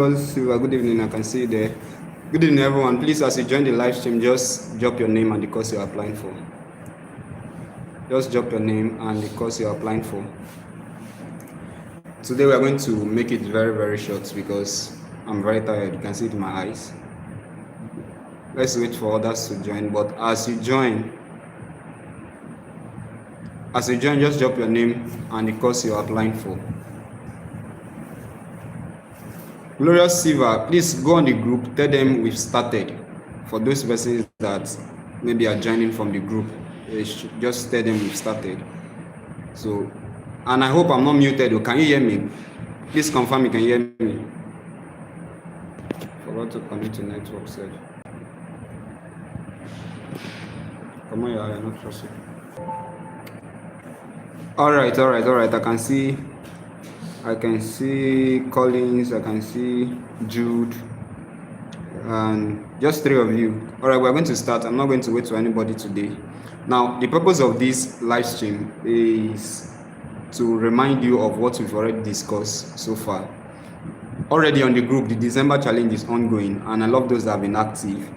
Silva, good evening. I can see you there. Good evening, everyone. Please, as you join the live stream, just drop your name and the course you're applying for. Just drop your name and the course you're applying for. Today, we are going to make it very, very short because I'm very tired. You can see it in my eyes. Let's wait for others to join. But as you join, just drop your name and the course you're applying for. Glorious Silva, please go on the group, tell them we've started. For those persons that maybe are joining from the group, just tell them we've started. So, and I hope I'm not muted. Can you hear me? Please confirm you can hear me. Forgot to connect to network sir. Come on, you're not trusting. All right. I can see Collins, I can see Jude, and just three of you. All right, we're going to start. I'm not going to wait for anybody today. Now, the purpose of this live stream is to remind you of what we've already discussed so far. Already on the group, the December challenge is ongoing, and I love those that have been active.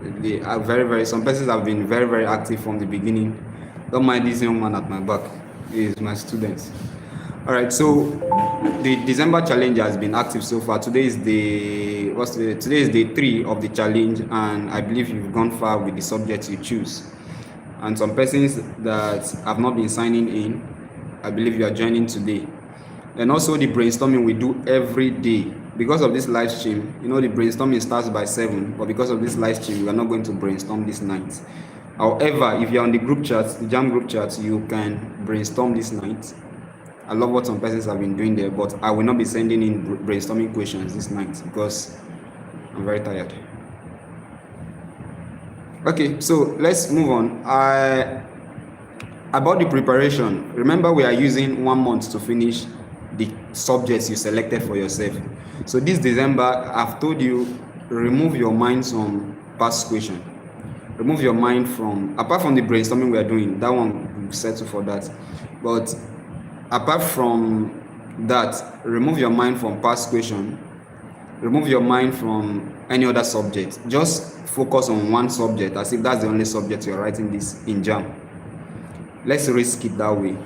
They are some persons have been very, very active from the beginning. Don't mind this young man at my back. He is my student. All right, so the December challenge has been active so far. Today is day 3 of the challenge, and I believe you've gone far with the subjects you choose. And some persons that have not been signing in, I believe you are joining today. And also the brainstorming we do every day. Because of this live stream, the brainstorming starts by 7, but because of this live stream, we are not going to brainstorm this night. However, if you're on the group chat, the Jamb group chat, you can brainstorm this night. I love what some persons have been doing there, but I will not be sending in brainstorming questions this night because I'm very tired. Okay, so let's move on. About the preparation, remember we are using 1 month to finish the subjects you selected for yourself. So this December, I've told you, remove your mind from past question. Remove your mind from, apart from the brainstorming we are doing, that one we'll settle for that. But apart from that, remove your mind from past question. Remove your mind from any other subject. Just focus on one subject as if that's the only subject you're writing this in Jamb. Let's risk it that way.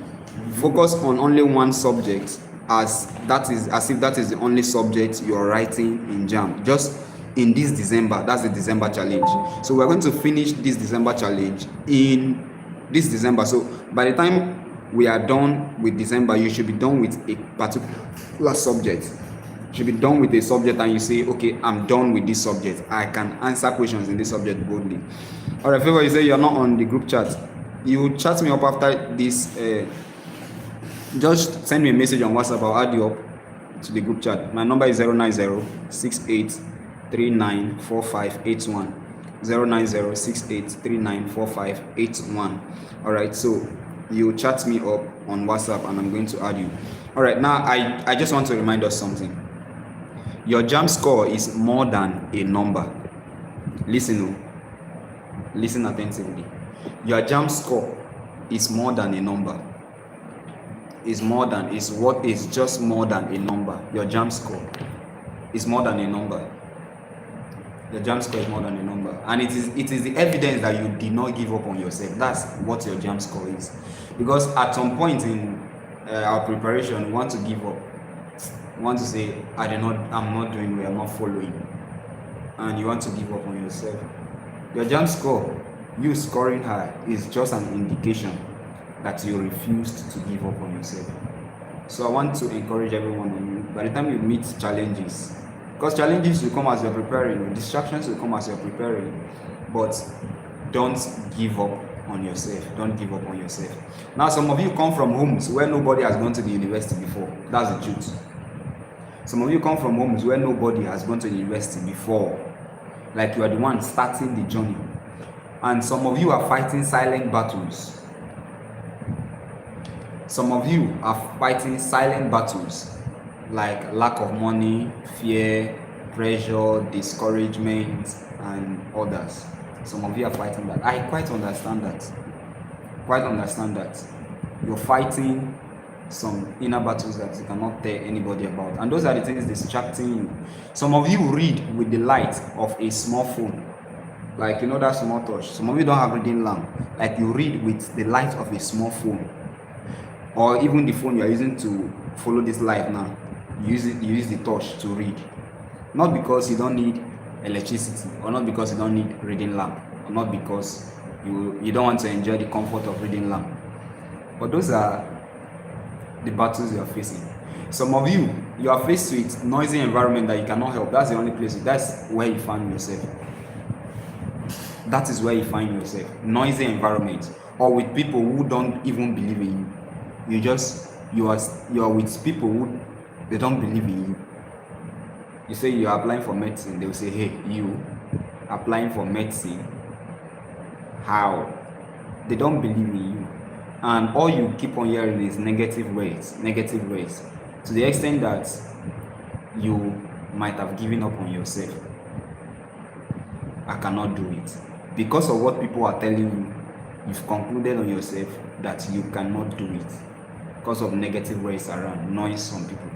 Focus on only one subject as if that is the only subject you're writing in Jamb. Just in this December, that's the December challenge. So we're going to finish this December challenge in this December. So by the time we are done with December, you should be done with a particular subject. You should be done with a subject and you say, okay, I'm done with this subject. I can answer questions in this subject boldly. All right, favor, you say you're not on the group chat. You chat me up after this. Just send me a message on WhatsApp. I'll add you up to the group chat. My number is 090-6839-4581. 090-6839-4581. All right, so you chat me up on WhatsApp and I'm going to add you. All right, now I just want to remind us something. Your Jamb score is more than a number. Listen attentively. Your Jamb score is more than a number. Is just more than a number. Your Jamb score is more than a number. Your Jamb score is more than a number, and it is the evidence that you did not give up on yourself. That's what your Jamb score is. Because at some point in our preparation, we want to give up. We want to say, I'm not doing well, I'm not following, and you want to give up on yourself. Your Jamb score, you scoring high, is just an indication that you refused to give up on yourself. So I want to encourage everyone on you. By the time you meet challenges, because challenges will come as you're preparing, distractions will come as you're preparing, but don't give up on yourself. Don't give up on yourself. Now, some of you come from homes where nobody has gone to the university before. That's the truth. Some of you come from homes where nobody has gone to the university before. Like you are the one starting the journey. And some of you are fighting silent battles. Some of you are fighting silent battles like lack of money, fear, pressure, discouragement, and others. Some of you are fighting that. I quite understand that. You're fighting some inner battles that you cannot tell anybody about, and those are the things distracting you. Some of you read with the light of a small phone, like that small torch. Some of you don't have reading lamp, like you read with the light of a small phone, or even the phone you are using to follow this light now. You use the torch to read, not because you don't need electricity, or not because you don't need reading lamp, or not because you don't want to enjoy the comfort of reading lamp. But those are the battles you are facing. Some of you are faced with noisy environment that you cannot help. That's the only place. That's where you find yourself. That is where you find yourself. Noisy environment, or with people who don't even believe in you. You are with people who they don't believe in you. You say you are applying for medicine, they will say, hey, you applying for medicine, how? They don't believe in you. And all you keep on hearing is negative words, to the extent that you might have given up on yourself. I cannot do it. Because of what people are telling you, you've concluded on yourself that you cannot do it because of negative words around, noise from people.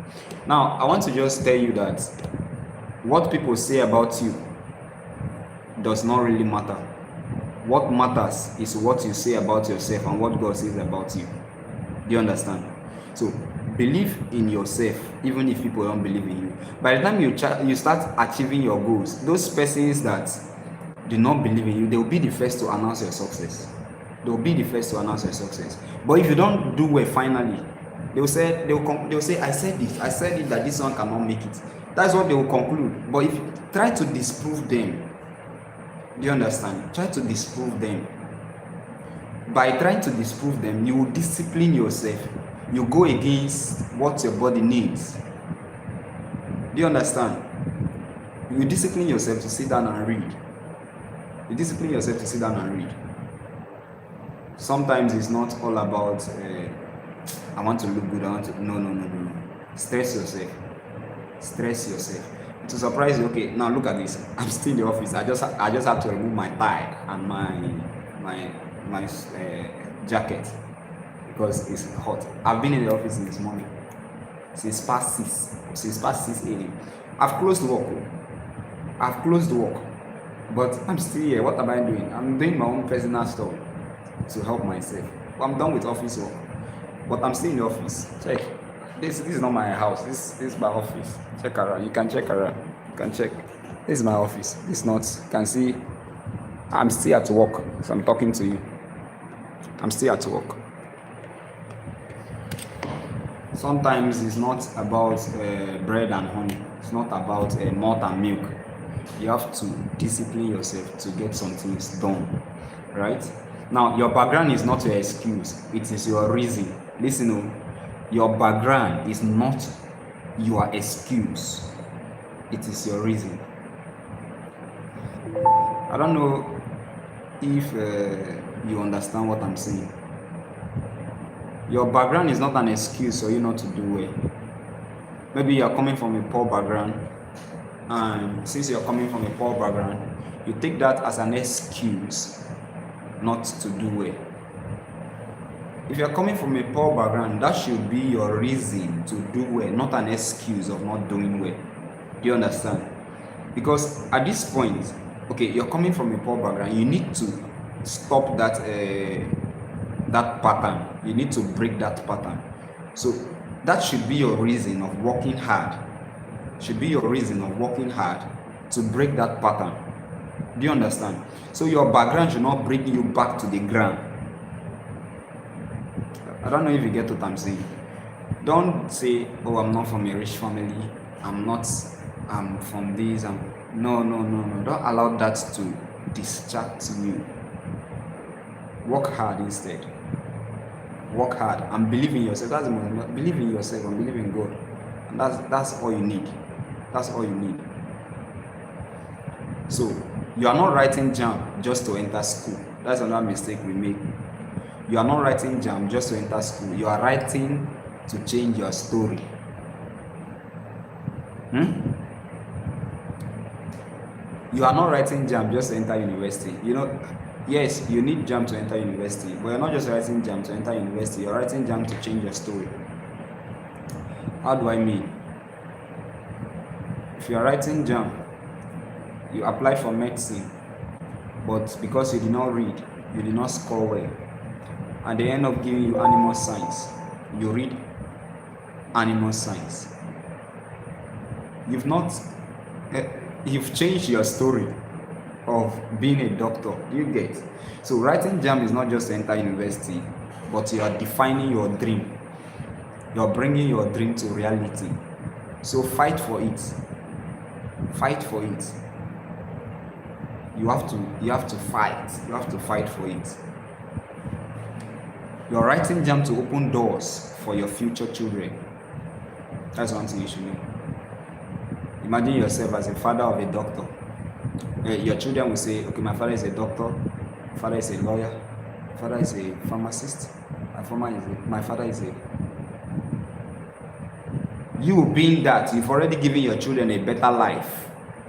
Now, I want to just tell you that what people say about you does not really matter. What matters is what you say about yourself and what God says about you. Do you understand? So, believe in yourself, even if people don't believe in you. By the time you start achieving your goals, those persons that do not believe in you, they will be the first to announce your success. They will be the first to announce your success. But if you don't do well, finally, they will say, I said it that this one cannot make it. That's what they will conclude. But if you try to disprove them, do you understand? Try to disprove them. By trying to disprove them, you will discipline yourself. You go against what your body needs. Do you understand? You will discipline yourself to sit down and read. You discipline yourself to sit down and read. Sometimes it's not all about I want to look good. No. Stress yourself. It will surprise you. Okay, now look at this. I'm still in the office. I just have to remove my tie and my jacket because it's hot. I've been in the office this morning since past 6 a.m. I've closed work, but I'm still here. What am I doing? I'm doing my own personal stuff to help myself. I'm done with office work, but I'm still in the office. Check. This is not my house. This is my office. Check around. You can check around. You can check. This is my office. This is not. You can see. I'm still at work. So I'm talking to you. I'm still at work. Sometimes it's not about bread and honey. It's not about malt and milk. You have to discipline yourself to get some things done, right? Now, your background is not your excuse. It is your reason. Listen, your background is not your excuse. It is your reason. I don't know if you understand what I'm saying. Your background is not an excuse for you not to do well. Maybe you're coming from a poor background, and since you're coming from a poor background, you take that as an excuse not to do well. If you're coming from a poor background, that should be your reason to do well, not an excuse of not doing well. Do you understand? Because at this point, okay, you're coming from a poor background, you need to stop that pattern. You need to break that pattern. So that should be your reason of working hard. Should be your reason of working hard to break that pattern. Do you understand? So your background should not bring you back to the ground. I don't know if you get what I'm saying. Don't say, oh, I'm not from a rich family. I'm from this. No. Don't allow that to distract you. Work hard instead. Work hard and believe in yourself. That's the most. Believe in yourself and believe in God. And that's all you need. That's all you need. So you are not writing Jamb just to enter school. That's another mistake we make. You are not writing Jamb just to enter school. You are writing to change your story. You are not writing Jamb just to enter university. Yes, you need Jamb to enter university, but you're not just writing Jamb to enter university. You're writing Jamb to change your story. How do I mean? If you are writing Jamb, you applied for medicine, but because you did not read, you did not score well, and they end up giving you animal science, you read animal science. You've changed your story of being a doctor. Do you get? So writing Jamb is not just to enter university, but you are defining your dream. You're bringing your dream to reality. So fight for it. Fight for it. You have to fight. You have to fight for it. You're writing Jamb to open doors for your future children. That's one thing you should know. Imagine yourself as a father of a doctor. Your children will say, okay, my father is a doctor, my father is a lawyer, my father is a pharmacist, my father is a... You being that, you've already given your children a better life.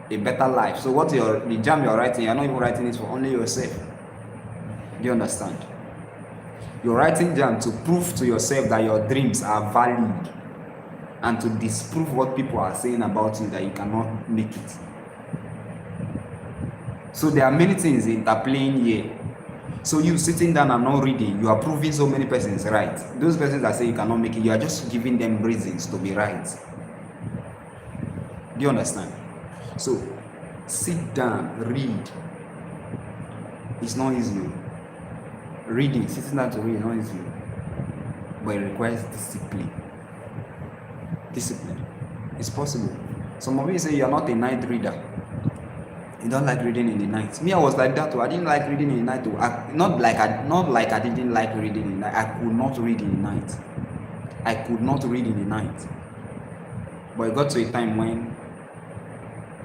A better life. So the Jamb you're writing, you're not even writing it for only yourself. Do you understand? You're writing Jamb to prove to yourself that your dreams are valid, and to disprove what people are saying about you, that you cannot make it. So there are many things interplaying here. So you sitting down and not reading, you are proving so many persons right. Those persons that say you cannot make it, you are just giving them reasons to be right. Do you understand? So sit down, read. It's not easy. Reading, sitting down to read is not easy, but it requires discipline. Discipline. It's possible. Some of you say you are not a night reader. You don't like reading in the night. Me, I was like that too. I didn't like reading in the night too. Not like I didn't like reading in the night. I could not read in the night. I could not read in the night. But it got to a time when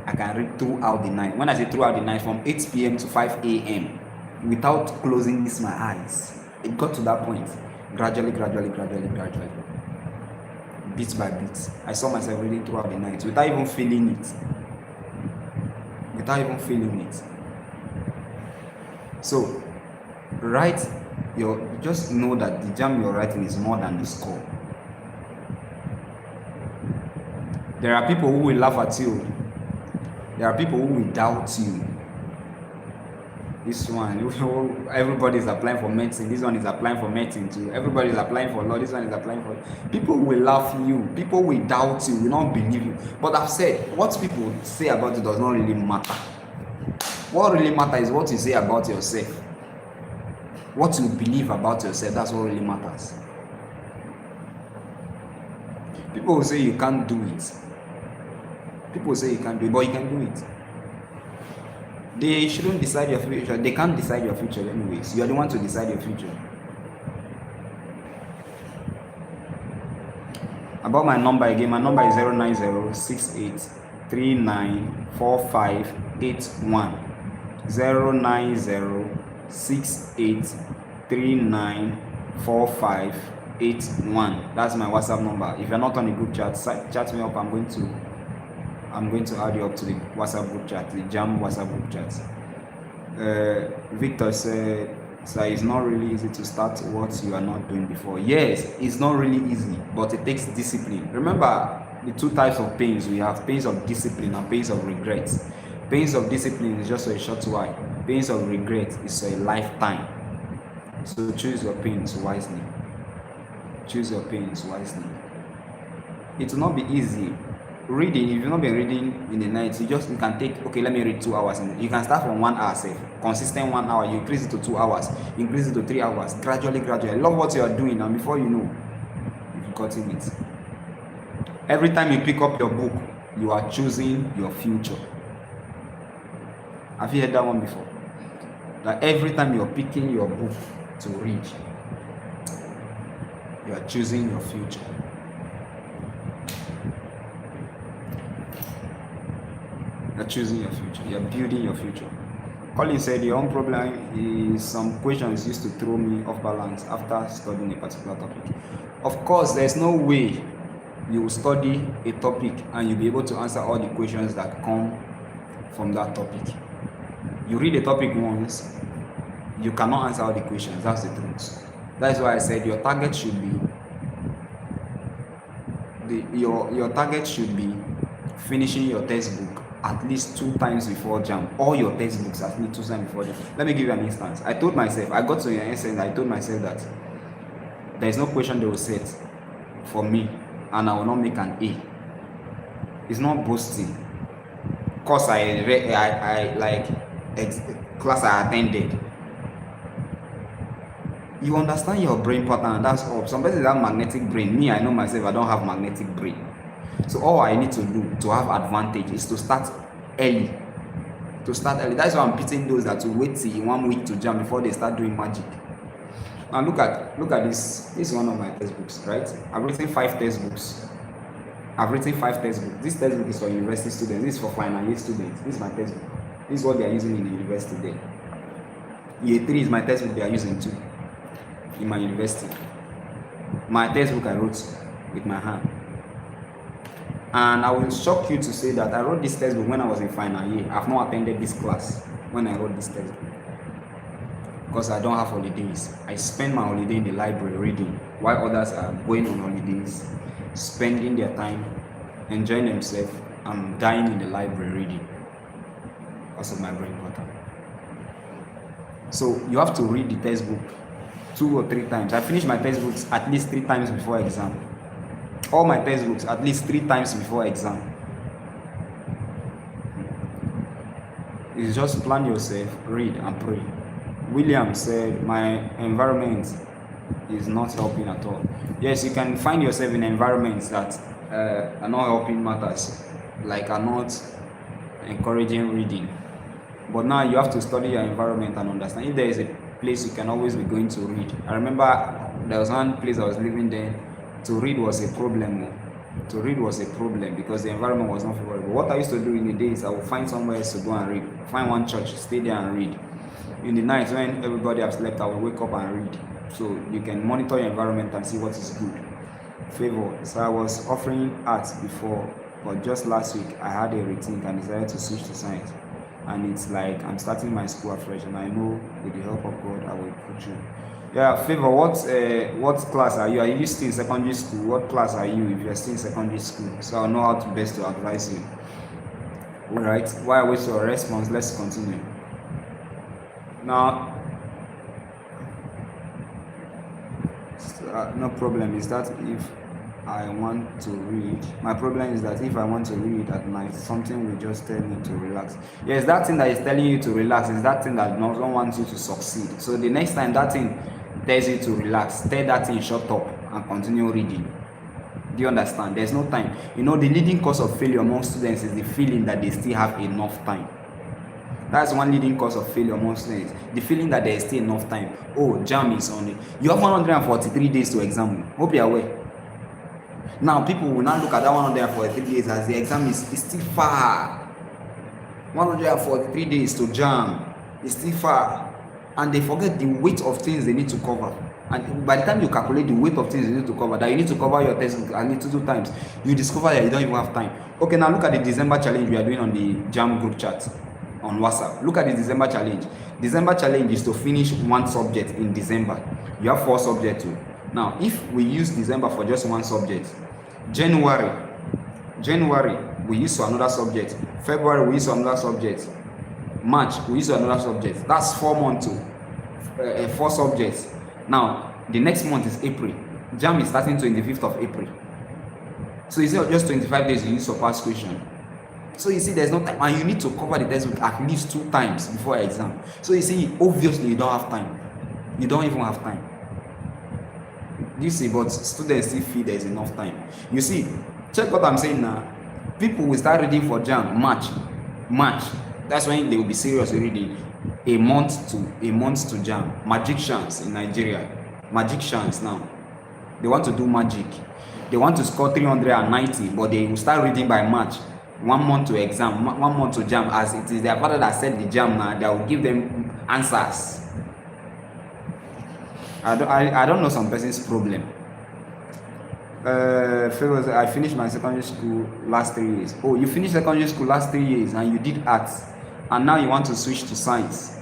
I can read throughout the night. When I say throughout the night, from 8 p.m. to 5 a.m. without closing my eyes. It got to that point. Gradually. Bit by bit. I saw myself reading throughout the night without even feeling it. So, just know that the Jamb you're writing is more than the score. There are people who will laugh at you. There are people who will doubt you. This one, everybody is applying for medicine. This one is applying for medicine too. Everybody is applying for law. This one is applying for... People will laugh you. People will doubt you, will not believe you. But I've said, what people say about you does not really matter. What really matters is what you say about yourself. What you believe about yourself, that's what really matters. People will say you can't do it. People say you can't do it, but you can do it. They shouldn't decide your future. They can't decide your future anyways. You are the one to decide your future. About my number again, my number is 09068394581. 09068394581. That's my WhatsApp number. If you're not on the group chat, chat me up. I'm going to add you up to the WhatsApp group chat, the Jamb WhatsApp group chat. Victor said, so it's not really easy to start what you are not doing before. Yes, it's not really easy, but it takes discipline. Remember the two types of pains we have: pains of discipline and pains of regret. Pains of discipline is just for a short while. Pains of regret is for a lifetime. So choose your pains wisely. Choose your pains wisely. It will not be easy. Reading, if you've not been reading in the night, you can take, okay, let me read 2 hours. You can start from 1 hour, say, consistent 1 hour, you increase it to 2 hours, increase it to 3 hours, gradually. Love what you are doing, and before you know, you've gotten it. Every time you pick up your book, you are choosing your future. Have you heard that one before? That every time you're picking your book to read, you are choosing your future. You're choosing your future. You're building your future. Colin said your own problem is some questions used to throw me off balance after studying a particular topic. Of course, there's no way you will study a topic and you'll be able to answer all the questions that come from that topic. You read a topic once, you cannot answer all the questions. That's the truth. That's why I said your target should be your target should be finishing your textbook at least 2 times before Jamb. All your textbooks at least 2 times before Jamb. Let me give you an instance. I told myself, I got to an essence, I told myself that there is no question they will set for me and I will not make an A. It's not boasting. Course I like class I attended. You understand your brain pattern, and that's all. Some people have magnetic brain. Me, I know myself, I don't have magnetic brain. So all I need to do to have advantage is to start early. That's why I'm pitying those that will wait till 1 week to Jamb before they start doing magic. Now look at this. This is one of my textbooks, right? I've written 5 textbooks. This textbook is for university students. This is for final year students. This is my textbook. This is what they are using in the university there. Year 3 is my textbook they are using too in my university. My textbook I wrote with my hand. And I will shock you to say that I wrote this textbook when I was in final year. I've not attended this class when I wrote this textbook because I don't have holidays. I spend my holiday in the library reading while others are going on holidays, spending their time, enjoying themselves. I'm dying in the library reading because of my brain pattern. So you have to read the textbook 2 or 3 times. I finish my textbooks at least 3 times before exam. All my textbooks at least 3 times before exam. It's just plan yourself, read and pray. William said, my environment is not helping at all. Yes, you can find yourself in environments that are not helping matters, like are not encouraging reading. But now you have to study your environment and understand. If there is a place you can always be going to read. I remember there was one place I was living there. To read was a problem. Because the environment was not favorable. What I used to do in the day is I would find somewhere else to go and read. Find one church, stay there and read. In the night when everybody has slept, I will wake up and read. So you can monitor your environment and see what is good. Favor. So I was offering arts before, but just last week I had a rethink and decided to switch to science. And it's like I'm starting my school afresh, and I know with the help of God I will put you. Yeah, Favor, what class are you? Are you still in secondary school? What class are you if you're still in secondary school? So I'll know how to best to advise you. Alright, while I wait for a response, let's continue. Now, no problem is that if I want to read, my problem is that if I want to read at night, something will just tell me to relax. Yes, that thing that is telling you to relax is that thing that doesn't want you to succeed. So the next time that thing tells you to relax, tell that thing shut up and continue reading. Do you understand? There's no time. You know, the leading cause of failure among students is the feeling that they still have enough time. That's one leading cause of failure among students. The feeling that there is still enough time. Oh, Jamb is on it. You have 143 days to exam. Hope you're aware. Now, people will not look at that 143 days as the exam is still far. 143 days to Jamb is still far. And they forget the weight of things they need to cover. And by the time you calculate the weight of things you need to cover, that you need to cover your textbook at least 2 times, you discover that you don't even have time. Okay, now look at the December challenge we are doing on the Jamb group chat on WhatsApp. Look at the December challenge. December challenge is to finish 1 subject in December. You have 4 subjects too. Now, if we use December for just 1 subject, January we use for another subject. February we use for another subject. March we use for another subject. That's 4 months too. 4 subjects. Now, the next month is April. Jamb is starting 25th of April. So you see, just 25 days you use for past question. So you see, there's no time, and you need to cover the textbook at least 2 times before exam. So you see, obviously you don't have time. You don't even have time. You see, but students still feel there's enough time. You see, check what I'm saying now. People will start reading for Jamb March. That's when they will be seriously reading. A month to Jamb. Magicians in Nigeria. Magicians now. They want to do magic. They want to score 390, but they will start reading by March. 1 month to exam, 1 month to Jamb, as it is their father that said the Jamb now, that will give them answers. I don't know some person's problem. I finished my secondary school last 3 years. Oh, you finished secondary school last 3 years and you did arts, and now you want to switch to science.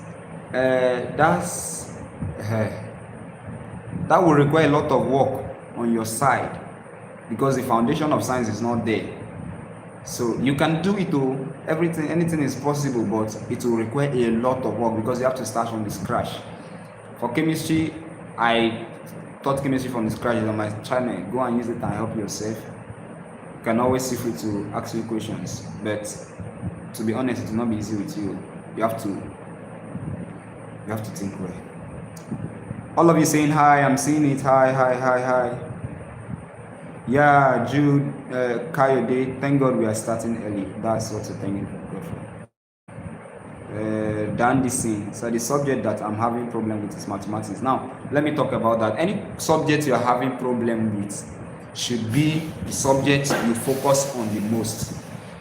That will require a lot of work on your side. because the foundation of science is not there. So you can do it though, anything is possible, but it will require a lot of work because you have to start from the scratch. For chemistry, I taught chemistry from the scratch on my channel. Go and use it and help yourself. You can always feel free to ask me questions, but to be honest, it will not be easy with you. You have to think well. All of you saying hi, I'm seeing it. Hi. Yeah, Jude, Kayode, thank God we are starting early. That's what to thank God for. Dandison, so the subject that I'm having problem with is mathematics. Now, let me talk about that. Any subject you are having problem with should be the subject you focus on the most.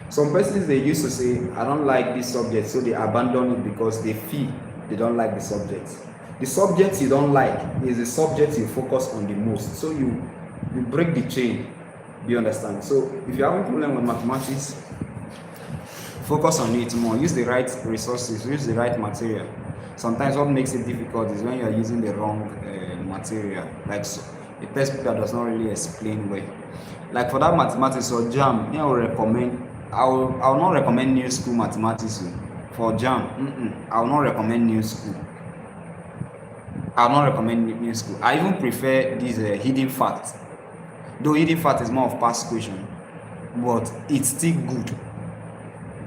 Some persons, they used to say, I don't like this subject, so they abandon it because they feel they don't like the subject. The subject you don't like is the subject you focus on the most. So you break the chain. Do you understand? So if you're having problem with mathematics, focus on it more. Use the right resources, use the right material. Sometimes what makes it difficult is when you're using the wrong material, like a textbook that does not really explain well. Like for that mathematics or Jamb, I will not recommend new school mathematics. For Jamb, I will not recommend new school. I will not recommend new school. I even prefer this hidden fact. Though hidden fact is more of past question, but it's still good.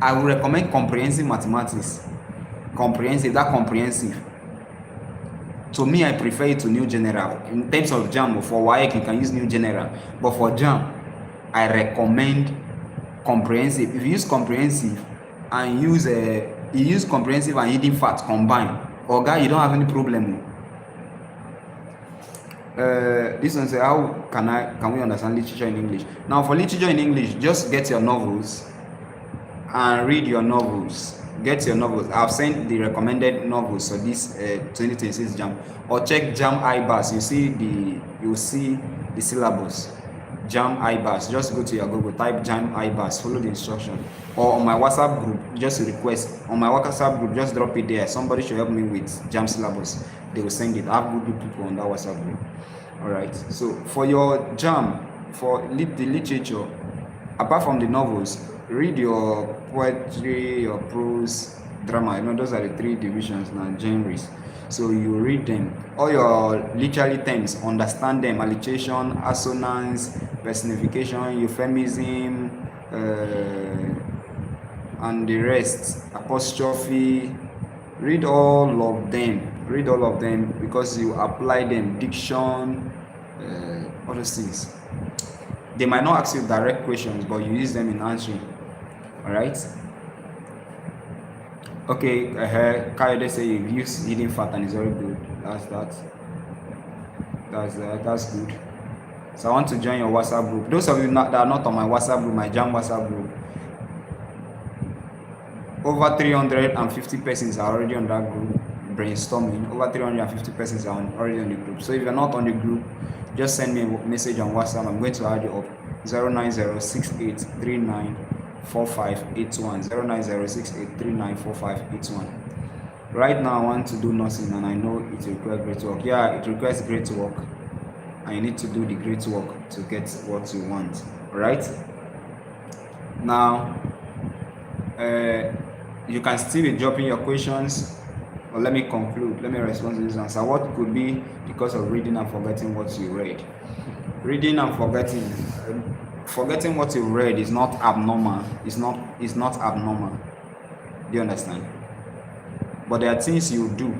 I will recommend comprehensive mathematics. Comprehensive. To me, I prefer it to new general. In terms of Jamb, for WAEC, you can use new general. But for Jamb, I recommend comprehensive. If you use comprehensive and use comprehensive and hidden fact combined, guy, you don't have any problem. This one says, how can we understand literature in English? Now, for literature in English, just get your novels and read your novels. Get your novels. I've sent the recommended novels for this 2026 Jamb. Or check Jamb IBAS. You'll see the syllabus. Jamb IBAS. Just go to your Google, type Jamb IBAS, follow the instruction. Or on my WhatsApp group, just request. On my WhatsApp group, just drop it there. Somebody should help me with Jamb syllabus. They will send it. I have good people on that WhatsApp group. Alright. So for your Jamb, for the literature, apart from the novels, read your poetry, your prose, drama. Those are the three divisions now, genres. So you read them. All your literary terms, understand them. Alliteration, assonance, personification, euphemism, and the rest. Apostrophe. Read all of them. Because you apply them. Diction, all those things. They might not ask you direct questions, but you use them in answering. Alright? Okay, Kayode say you've used hidden fact and it's very good. That's good. So I want to join your WhatsApp group. Those of you that are not on my WhatsApp group, my Jamb WhatsApp group, over 350 persons are already on that group brainstorming. Over 350 persons are already on the group. So if you're not on the group, just send me a message on WhatsApp. I'm going to add you up. 09068394581. 09068394581. Right now, I want to do nothing, and I know it requires great work. Yeah, it requires great work, and you need to do the great work to get what you want. Right? Now, you can still be dropping your questions. But let me conclude. Let me respond to this answer. What could be because of reading and forgetting what you read? Reading and forgetting what you read is not abnormal. It's not abnormal. Do you understand? But there are things you do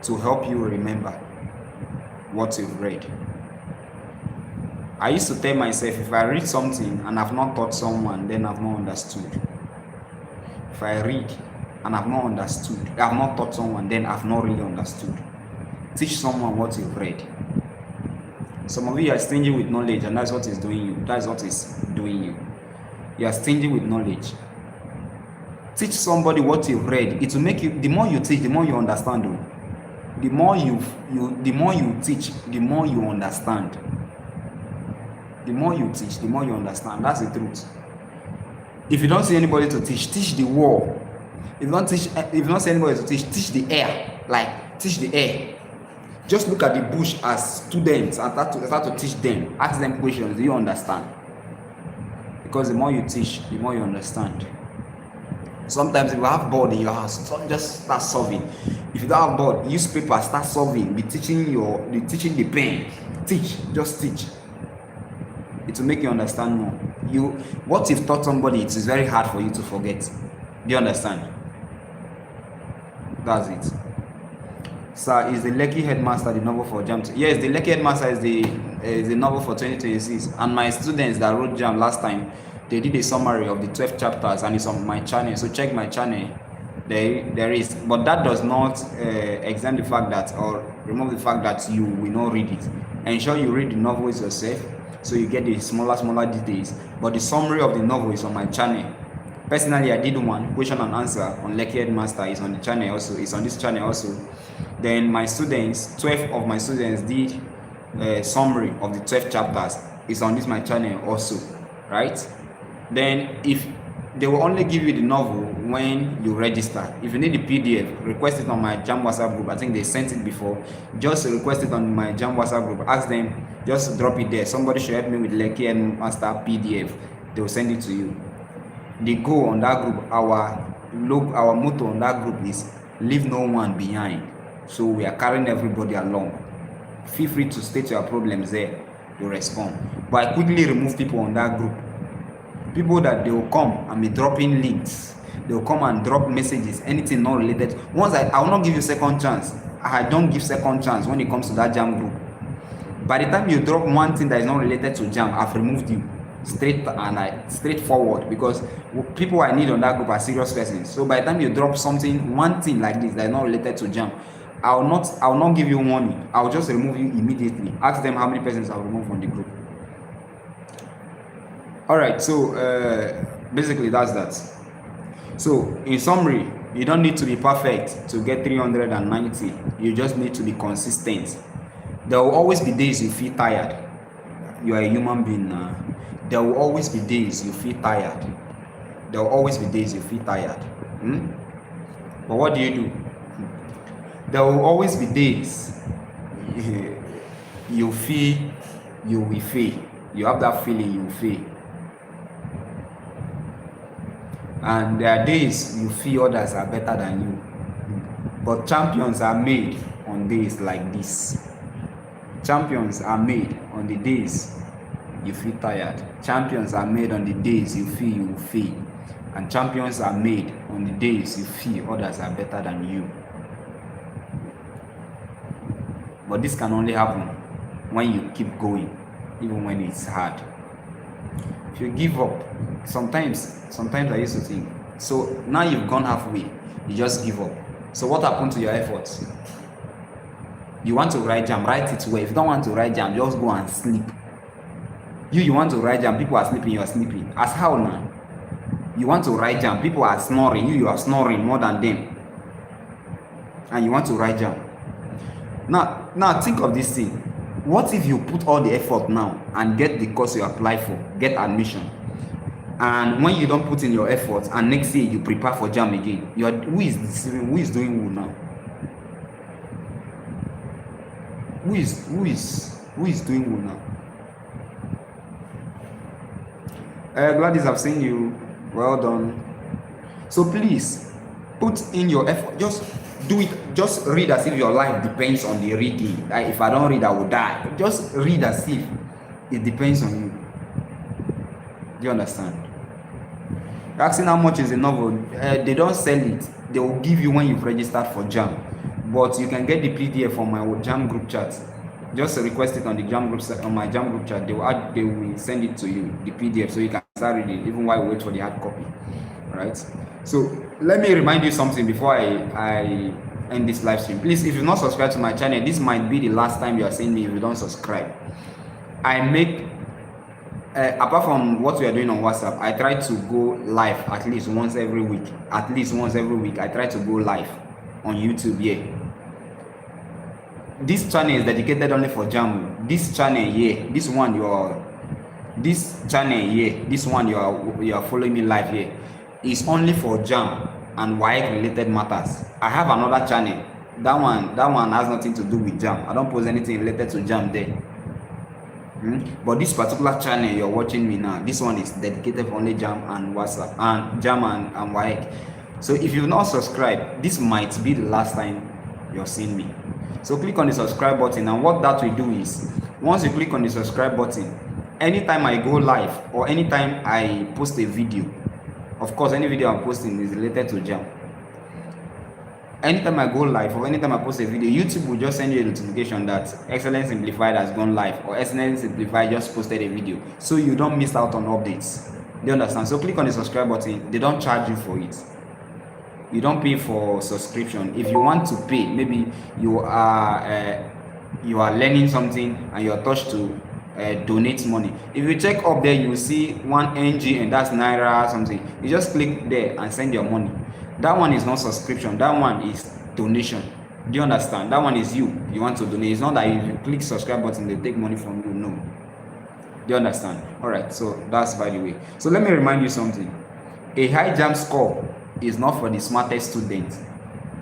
to help you remember what you've read. I used to tell myself, if I read something and I've not taught someone, then I've not understood. If I read and I've not understood, I've not taught someone, then I've not really understood. Teach someone what you've read. Some of you are stingy with knowledge, and that's what is doing you. You are stingy with knowledge. Teach somebody what you've read. It will make you. The more you teach, the more you understand. The more you teach, the more you understand. The more you teach, the more you understand. That's the truth. If you don't see anybody to teach the wall. If you don't see anybody to teach the air. Like teach the air. Just look at the bush as students and start to teach them. Ask them questions. Do you understand? because the more you teach, the more you understand. Sometimes if you have board in your house, just start solving. If you don't have board, use paper, start solving. Be teaching the pen. Just teach. It will make you understand more. What you've taught somebody, it is very hard for you to forget. Do you understand? That's it. Sir, is the Lekki Headmaster the novel for Jamb? Yes, the Lekki Headmaster is the novel for 2026. And my students that wrote Jamb last time, they did a summary of the 12 chapters, and it's on my channel. So check my channel. There is, but that does not exempt the fact that, or remove the fact that you will not read it. Ensure you read the novels yourself, so you get the smaller details. But the summary of the novel is on my channel. Personally, I did one question and answer on Lekki Headmaster. Is on the channel also. It's on this channel also. Then my students, 12 of my students did a summary of the 12 chapters. It's on this my channel also, right? Then if they will only give you the novel when you register. If you need the PDF, request it on my Jamb WhatsApp group. I think they sent it before. Just request it on my Jamb WhatsApp group. Ask them, just drop it there. Somebody should help me with Lekki Headmaster PDF. They will send it to you. The goal on that group, our motto on that group is leave no one behind. So we are carrying everybody along. Feel free to state your problems there to respond. But I quickly remove people on that group. People that they will come and be dropping links. They will come and drop messages, anything not related. Once I will not give you second chance. I don't give second chance when it comes to that Jamb group. By the time you drop one thing that is not related to Jamb, I've removed you. Straightforward, because people I need on that group are serious persons. So by the time you drop one thing like this that is not related to Jamb, I will not give you warning. I will just remove you immediately. Ask them how many persons I'll remove from the group. Alright, so basically that's that. So in summary, you don't need to be perfect to get 390. You just need to be consistent. There will always be days you feel tired. You are a human being now. There will always be days you feel tired. There will always be days you feel tired. But what do? There will always be days you feel you will fail. You have that feeling you will fail. And there are days you feel others are better than you. But champions are made on days like this. Champions are made on the days you feel tired. Champions are made on the days you feel you will fail. And champions are made on the days you feel others are better than you. But this can only happen when you keep going, even when it's hard. If you give up, sometimes I used to think, so now you've gone halfway, you just give up. So what happened to your efforts? You want to write Jamb, write it well. If you don't want to write Jamb, just go and sleep. You want to write Jamb, people are sleeping, you are sleeping. As how now? You want to write Jamb, people are snoring, you are snoring more than them. And you want to write Jamb. Now think of this thing. What if you put all the effort now and get the course you apply for, get admission, and when you don't put in your effort and next year you prepare for Jamb again, who is deceiving? Who is doing who now? Who is doing who now? Gladys, I've seen you. Well done. So please put in your effort. Just do it. Just read as if your life depends on the reading. Like if I don't read, I will die. Just read as if it depends on you. Do you understand? You're asking how much is the novel. They don't sell it. They will give you when you've registered for Jamb. But you can get the PDF from my Jamb group chat. Just request it on the Jamb group, on my Jamb group chat. They will send it to you, the PDF, so you can start reading even while you wait for the hard copy. Right? So let me remind you something before I end this live stream. Please, if you're not subscribed to my channel, this might be the last time you are seeing me if you don't subscribe. I make apart from what we are doing on WhatsApp, I try to go live at least once every week. I try to go live on YouTube here. This channel is dedicated only for Jamb. This channel here, this one you are following me live here, is only for Jamb and WAEC related matters. I have another channel. That one has nothing to do with Jamb. I don't post anything related to Jamb there. But this particular channel you're watching me now, this one is dedicated for only Jamb and WhatsApp and Jamb and WAEC. So if you've not subscribed, this might be the last time you're seeing me. So click on the subscribe button, and what that will do is, once you click on the subscribe button, anytime I go live or anytime I post a video, of course any video I'm posting is related to Jamb. Anytime I go live or anytime I post a video, YouTube will just send you a notification that Excellence Simplified has gone live, or Excellence Simplified just posted a video, so you don't miss out on updates. Do you understand? So click on the subscribe button. They don't charge you for it. You don't pay for subscription. If you want to pay, maybe you are learning something and you are touched to donate money. If you check up there, you will see 1 NG, and that's Naira or something. You just click there and send your money. That one is not subscription, that one is donation. Do you understand? That one is you want to donate. It's not that if you click subscribe button they take money from you. No. Do you understand? Alright, so that's by the way. So let me remind you something. A high Jamb score is not for the smartest student.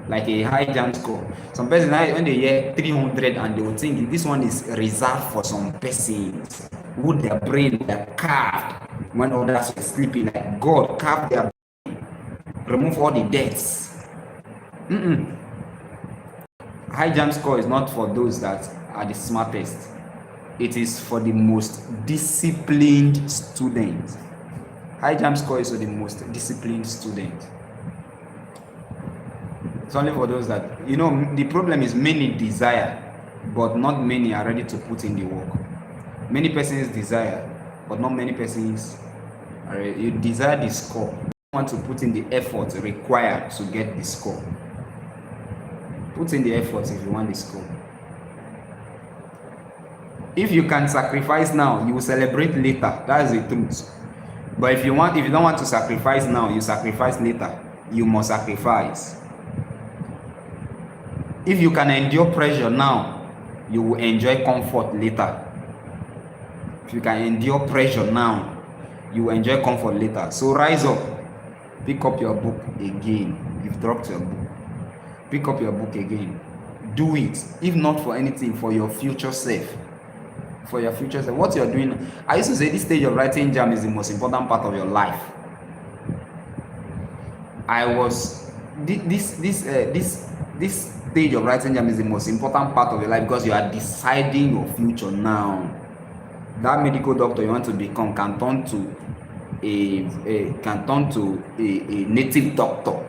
Like a high Jamb score, some person when they hear 300 and they will think this one is reserved for some persons who their brain were carved when others were sleeping. Like God carved their brain, remove all the debts. High Jamb score is not for those that are the smartest. It is for the most disciplined student. High Jamb score is for the most disciplined student. It's only for those that, the problem is many desire, but not many are ready to put in the work. Many persons desire, but not many persons are ready. You desire the score. You want to put in the effort required to get the score. Put in the effort if you want the score. If you can sacrifice now, you will celebrate later. That is the truth. But if you don't want to sacrifice now, you sacrifice later. You must sacrifice. If you can endure pressure now, you will enjoy comfort later. If you can endure pressure now, you will enjoy comfort later. So rise up, pick up your book again. You've dropped your book. Pick up your book again. Do it, if not for anything, for your future self. For your future self. What you're doing, I used to say this stage of writing Jamb is the most important part of your life. This stage of writing Jamb is the most important part of your life, because you are deciding your future now. That medical doctor you want to become can turn to a native doctor.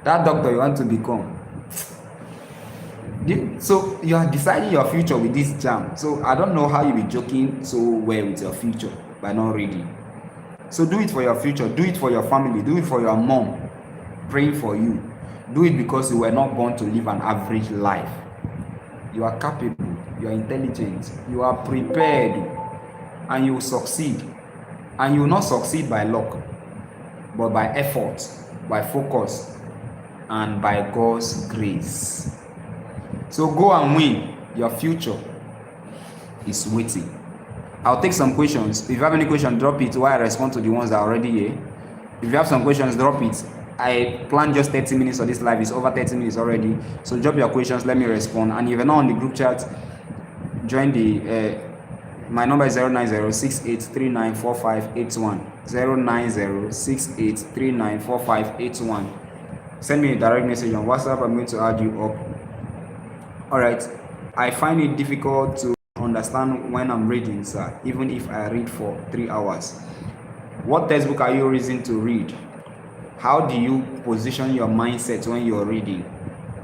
That doctor you want to become. So you are deciding your future with this Jamb. So I don't know how you be joking so well with your future by not reading. So do it for your future. Do it for your family. Do it for your mom praying for you. Do it because you were not born to live an average life. You are capable, you are intelligent, you are prepared, and you will succeed. And you will not succeed by luck, but by effort, by focus, and by God's grace. So go and win. Your future is waiting. I'll take some questions. If you have any question, drop it while I respond to the ones that are already here. If you have some questions, drop it. I planned just 30 minutes for this live. It's over 30 minutes already. So drop your questions, let me respond. And if you're not on the group chat, join the my number is 09068394581. 09068394581. Send me a direct message on WhatsApp. I'm going to add you up. Alright. I find it difficult to understand when I'm reading, sir, even if I read for 3 hours. What textbook are you reading to read? How do you position your mindset when you're reading?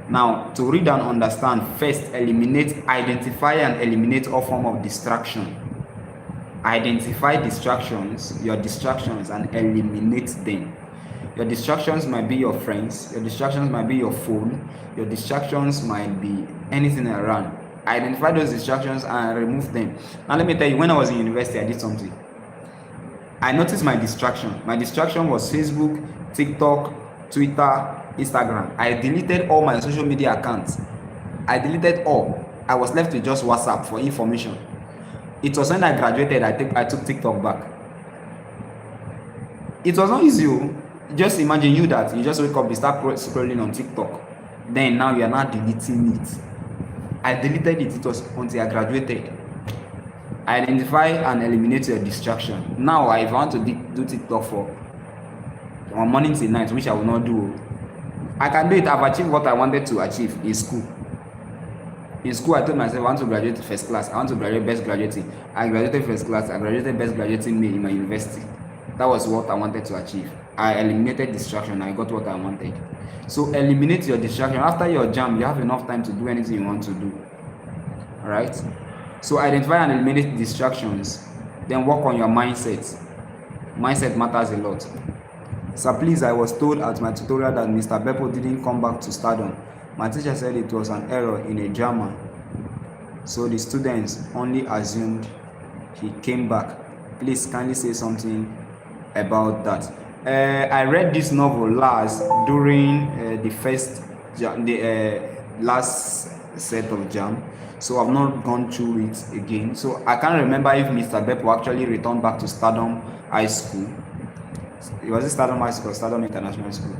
Now, to read and understand, first identify and eliminate all form of distraction. Identify your distractions, and eliminate them. Your distractions might be your friends, your distractions might be your phone, your distractions might be anything around. Identify those distractions and remove them. Now let me tell you, when I was in university, I did something. I noticed my distraction. My distraction was Facebook, TikTok, Twitter, Instagram. I deleted all my social media accounts. I deleted all. I was left with just WhatsApp for information. It was when I graduated, I took TikTok back. It was not easy. Just imagine you just wake up, you start scrolling on TikTok. Then now you are not deleting it. I deleted it. It was until I graduated. Identify and eliminate your distraction. Now, if I want to do TikTok from morning till night, which I will not do, I can do it. I've achieved what I wanted to achieve in school. In school, I told myself I want to graduate first class. I want to graduate best graduating. I graduated first class. I graduated best graduating in my university. That was what I wanted to achieve. I eliminated distraction. I got what I wanted. So eliminate your distraction. After your jam, you have enough time to do anything you want to do. All right. So identify and eliminate distractions. Then work on your mindset. Mindset matters a lot. Sir, please, I was told at my tutorial that Mr. Beppo didn't come back to stardom. My teacher said it was an error in a drama, so the students only assumed he came back. Please kindly say something about that. I read this novel last during the last set of Jamb, so I've not gone through it again. So I can't remember if Mr. Beppo actually returned back to Stardom High School. It was Stardom High School, Stardom International School.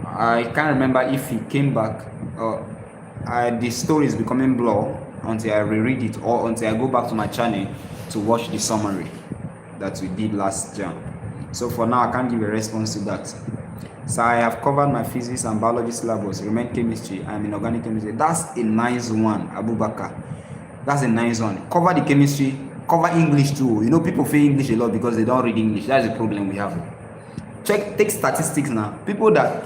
I can't remember if he came back. The story is becoming blur until I reread it or until I go back to my channel to watch the summary that we did last Jamb. So for now, I can't give a response to that. So I have covered my physics and biology syllabus, remain chemistry. I'm in organic chemistry. That's a nice one, Abubakar. That's a nice one. Cover the chemistry, cover English too. You know, people fail English a lot because they don't read English. That's the problem we have. Take statistics now. People that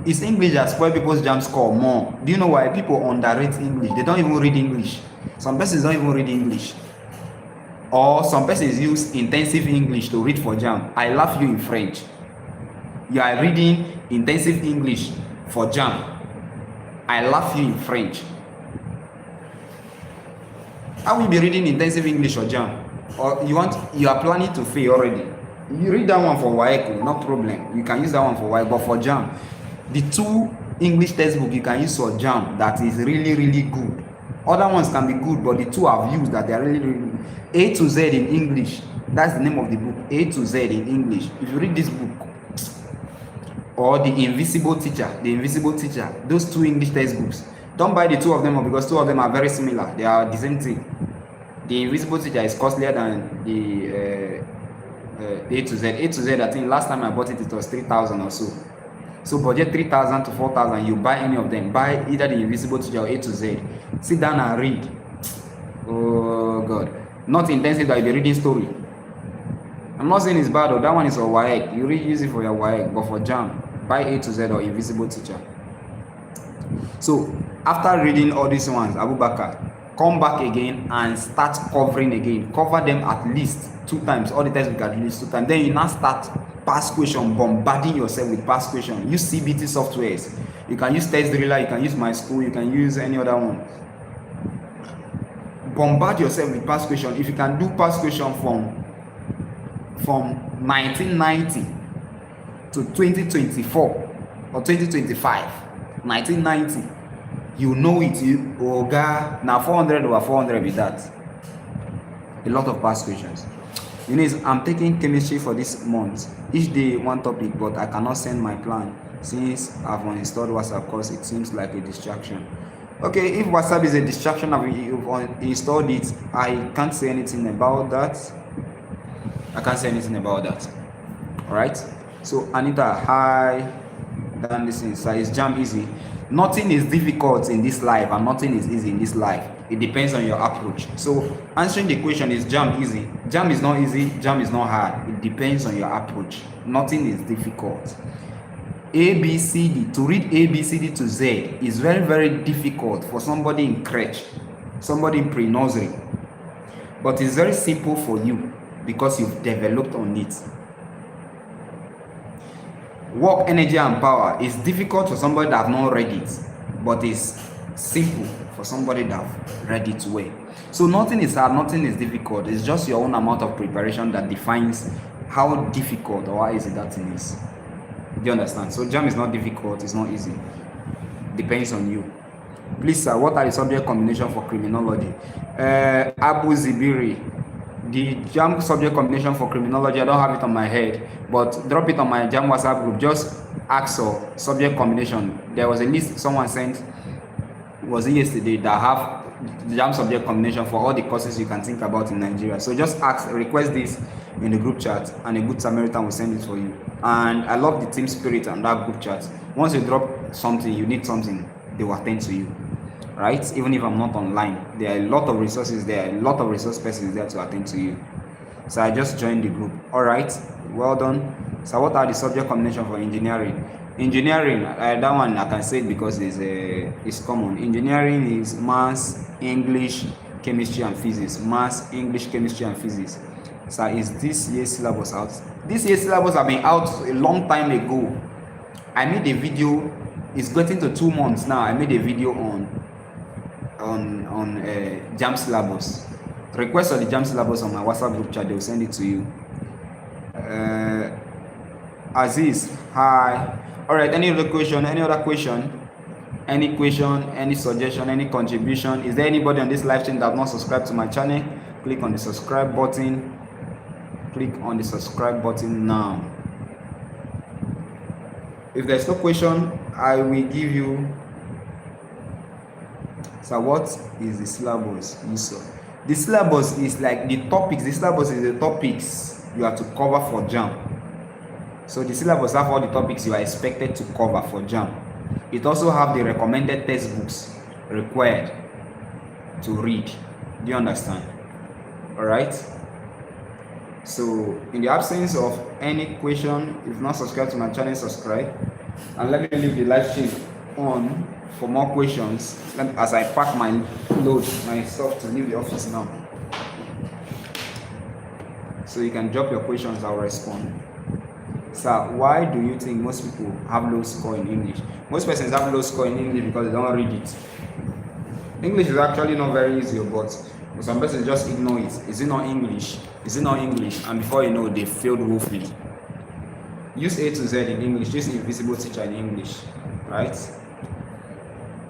it's English that spoil people's Jamb score more. Do you know why? People underrate English. They don't even read English. Some persons don't even read English. Or some persons use intensive English to read for Jamb. I laugh you in French. You are reading intensive English for Jamb. I laugh you in French. How will you be reading intensive English for Jamb? Or you are planning to fail already. You read that one for WAEC, no problem. You can use that one for WAEC, but for Jamb, the two English textbooks you can use for Jamb that is really, really good. Other ones can be good, but the two I've used that they are really, really good. A to Z in English. That's the name of the book. A to Z in English. If you read this book, or The Invisible Teacher, those two English textbooks, don't buy the two of them because two of them are very similar. They are the same thing. The Invisible Teacher is costlier than the A to Z. A to Z, I think last time I bought it, it was 3,000 or so. So budget 3,000 to 4,000. You buy any of them. Buy either the Invisible Teacher or A to Z. Sit down and read. Oh God. Not intensive that you'll be reading story. I'm not saying it's bad, or that one is for WAEC. You use it for your WAEC, but for Jamb, buy A to Z or Invisible Teacher. So after reading all these ones, Abubakar, come back again and start covering again. Cover them at least 2 times. All the tests we can do is 2 times. Then you now start past question, bombarding yourself with past question. Use CBT softwares. You can use Test Driller, you can use My School, you can use any other one. Bombard yourself with past question. If you can do past question from 1990 to 2024 or 2025, 1990, you know it. Now 400 over 400 with that. A lot of past questions. You know, I'm taking chemistry for this month. Each day one topic, but I cannot send my plan since I've uninstalled WhatsApp because it seems like a distraction. Okay, if WhatsApp is a distraction, I've installed it. I can't say anything about that. All right. So Anita, hi. Then listen, so is Jamb easy? Nothing is difficult in this life, and nothing is easy in this life. It depends on your approach. So answering the question, is Jamb easy? Jamb is not easy. Jamb is not hard. It depends on your approach. Nothing is difficult. A, B, C, D. To read A, B, C, D to Z is very, very difficult for somebody in crèche, somebody in pre-nursery. But it's very simple for you because you've developed on it. Work, energy, and power is difficult for somebody that have not read it, but it's simple for somebody that have read it well. So nothing is hard, nothing is difficult. It's just your own amount of preparation that defines how difficult or how easy that thing is. Do you understand? So Jamb is not difficult, it's not easy. Depends on you. Please, sir, what are the subject combination for criminology? Abu Zibiri, the Jamb subject combination for criminology, I don't have it on my head, but drop it on my Jamb WhatsApp group. Just ask for subject combination. There was a list someone sent was it yesterday, that have the Jamb subject combination for all the courses you can think about in Nigeria. So just request this in the group chat, and a good Samaritan will send it for you. And I love the team spirit on that group chat. Once you drop something, you need something, they will attend to you. Right? Even if I'm not online, there are a lot of resources there, a lot of resource persons there to attend to you. So I just joined the group. All right, well done. So what are the subject combination for engineering? Engineering, that one I can say it because it's common. Engineering is maths, English, chemistry, and physics. Maths, English, chemistry, and physics. So is this year's syllabus out? This year's syllabus have been out a long time ago. I made a video. It's getting to 2 months now. I made a video on Jamb syllabus. Request for the Jamb syllabus on my WhatsApp group chat. They will send it to you. Aziz, hi. All right. Any other question? Any other question? Any question? Any suggestion? Any contribution? Is there anybody on this live stream that have not subscribed to my channel? Click on the subscribe button. Click on the subscribe button now. If there's no question, I will give you. So what is the syllabus? The syllabus is like the topics. The syllabus is the topics you have to cover for Jamb. So the syllabus have all the topics you are expected to cover for Jamb. It also have the recommended textbooks required to read. Do you understand? All right. So in the absence of any question, if not subscribed to my channel, subscribe, and let me leave the live stream on for more questions as I pack my stuff to leave the office now. So you can drop your questions, I'll respond. So why do you think most people have low score in English? Most persons have low score in English because they don't read it. English is actually not very easy, but some persons just ignore it. Is it not English? Is it not English? And before you know, they failed woefully. Use A to Z in English. Use invisible teacher in English. Right?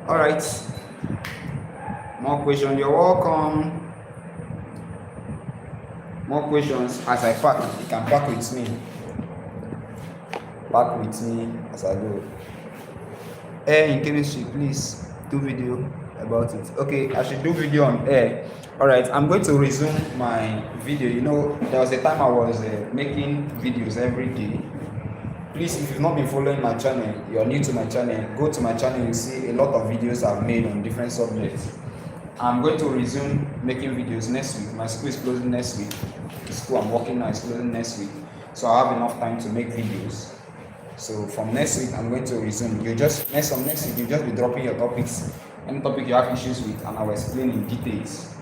All right. More questions. You're welcome. More questions as I pack. You can pack with me. Pack with me as I go. Air in chemistry, please do video about it. Okay, I should do video on air. All right, I'm going to resume my video. You know, there was a time I was making videos every day. Please, if you've not been following my channel, you're new to my channel, go to my channel. You see a lot of videos I've made on different subjects. I'm going to resume making videos next week. My school is closing next week. The school I'm working now is closing next week, so I have enough time to make videos. So from next week, I'm going to resume. Next week, you just be dropping your topics, any topic you have issues with, and I will explain in details,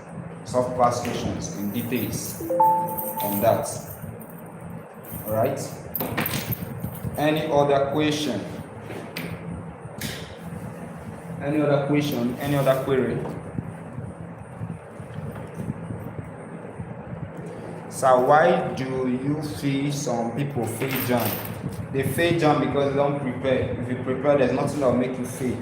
solve past questions in details on that. All right. Any other question? Any other question? Any other query? So why do you feel some people fail Jamb? They fail Jamb because they don't prepare. If you prepare, there's nothing that will make you fail.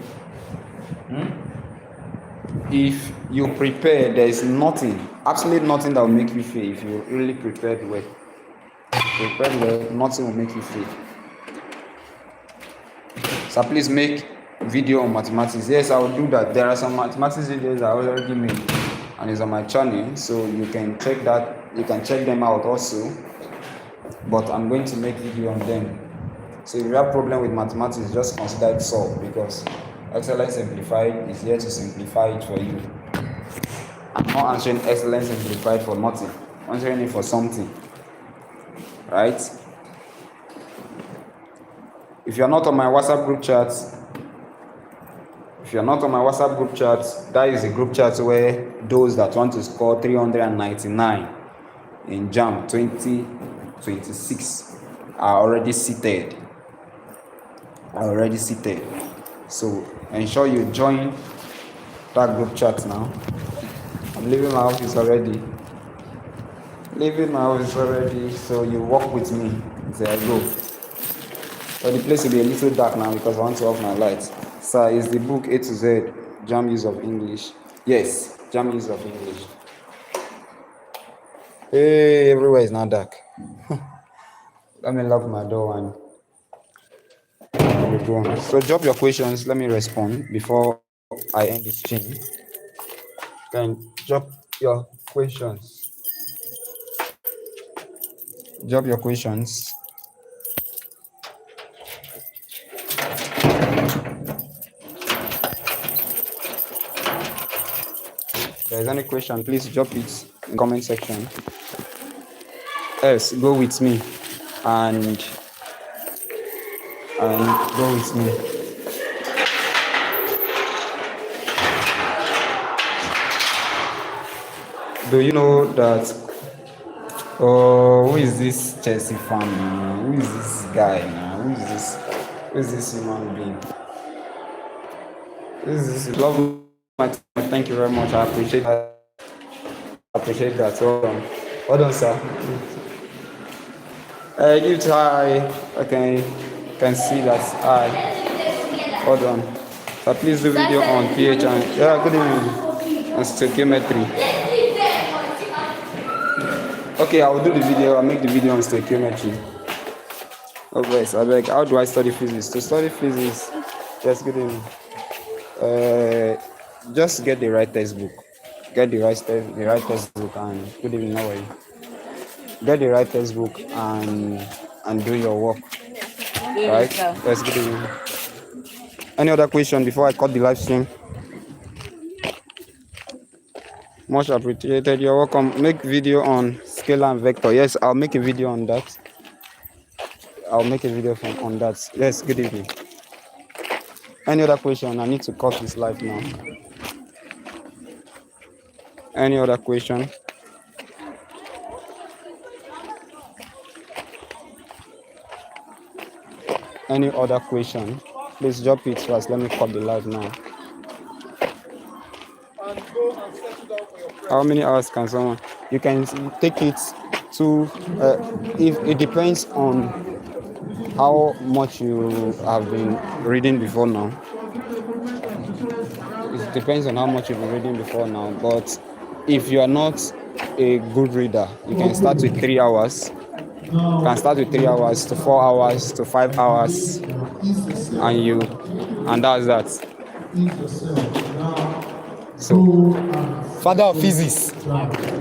If you prepare, there is nothing, absolutely nothing that will make you fail. If you really prepared well, nothing will make you fail. So please make video on mathematics. Yes, I will do that. There are some mathematics videos I already made, and it's on my channel, so you can check that. You can check them out also. But I'm going to make video on them. So if you have problem with mathematics, just consider it solved, because Excellence Simplified is here to simplify it for you. I'm not answering Excellence Simplified for nothing. I'm answering it for something. Right? If you're not on my WhatsApp group chat, that is a group chat where those that want to score 399 in Jamb 2026 are already seated. So ensure you join that group chat now. I'm leaving my office already. So you walk with me. There I go. So the place will be a little dark now because I want to off my lights. So is the book A to Z, Jamb Use of English? Yes, Jamb Use of English. Hey, everywhere is now dark. Let me lock my door and we're going. So drop your questions. Let me respond before I end this stream, can drop your questions. Drop your questions. If there's any question, please drop it in the comment section. Yes, go with me and go with me. Do you know that? Oh, who is this Chelsea fan now? Who is this guy now? Who is this? Who is this human being? This is love my time. Thank you very much. I appreciate that. Hold on, sir. Give it hi. I can see that. Hi. Hold on. So please do video on pH and good evening. And stoichiometry. Okay, I will do the video. I'll make the video on stoichiometry. Oh, yes, I beg. How do I study physics? To study physics, yes, good evening. Just get the right textbook. Get the right textbook and good evening. How are you? Get the right textbook and do your work. Right? Yes, good evening. Any other question before I cut the live stream? Much appreciated. You're welcome. Make video on scalar and vector. Yes, I'll make a video on that. On that. Yes, good evening. Any other question? I need to cut this live now. Any other question? Any other question? Please drop it first. Let me cut the live now. How many hours can someone? You can take it to. If it depends on how much you have been reading before now. It depends on how much you've been reading before now. But if you are not a good reader, you can start with 3 hours. You can start with 3 hours to 4 hours to 5 hours, and that's that. So, father of physics,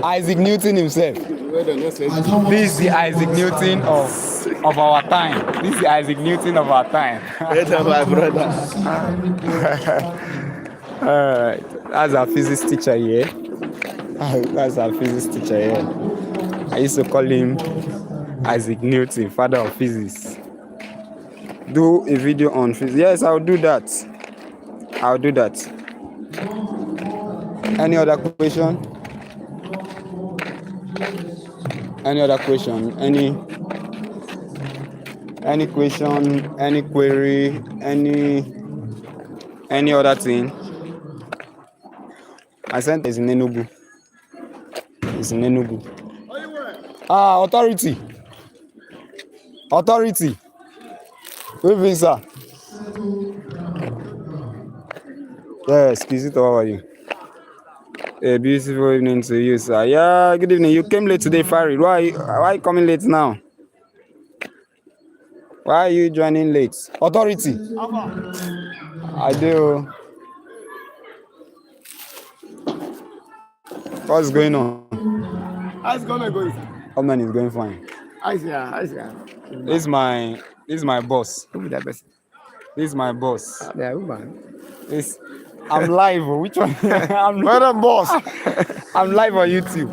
Isaac Newton himself. This is the Isaac Newton of our time. This is the Isaac Newton of our time. My brother. That's our physics teacher here. That's our physics teacher here. I used to call him Isaac Newton, father of physics. Do a video on physics. Yes, I'll do that. Any other question? Any question? Any query? Any other thing? I sent it's in Enugu. Authority. Good evening, sir. Yes, Kizito, how are you? A beautiful evening to you, sir. Yeah, good evening. You came late today, Farid. Why are you coming late now? Why are you joining late? Authority. I do. What's going on? How's it gonna go? How many is going fine? I see. This is my boss. Who be that person? This is my boss. Yeah, who man? I'm live. Which one? I'm boss. I'm live on YouTube.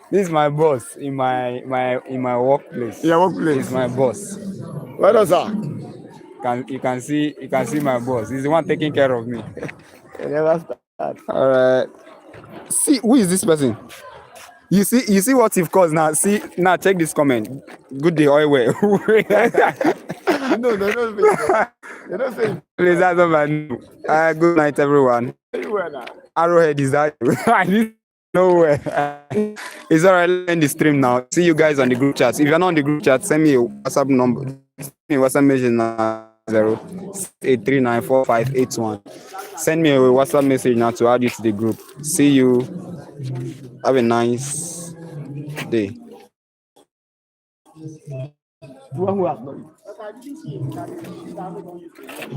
This is my boss in my workplace. Your workplace. It's my boss. What else, sir? You can see my boss. He's the one taking care of me. You never start. All right. See, who is this person? You see what you've caused now. See now, check this comment. Good day, oil well. No, they don't say. Please, that's all I know. Good night, everyone. Anywhere now. Arrowhead is that. I need nowhere. It's alright. End the stream now. See you guys on the group chat. If you're not on the group chat, send me a WhatsApp number. Send me a WhatsApp message now. 083945881. Send me a WhatsApp message now to add you to the group. See you. Have a nice day.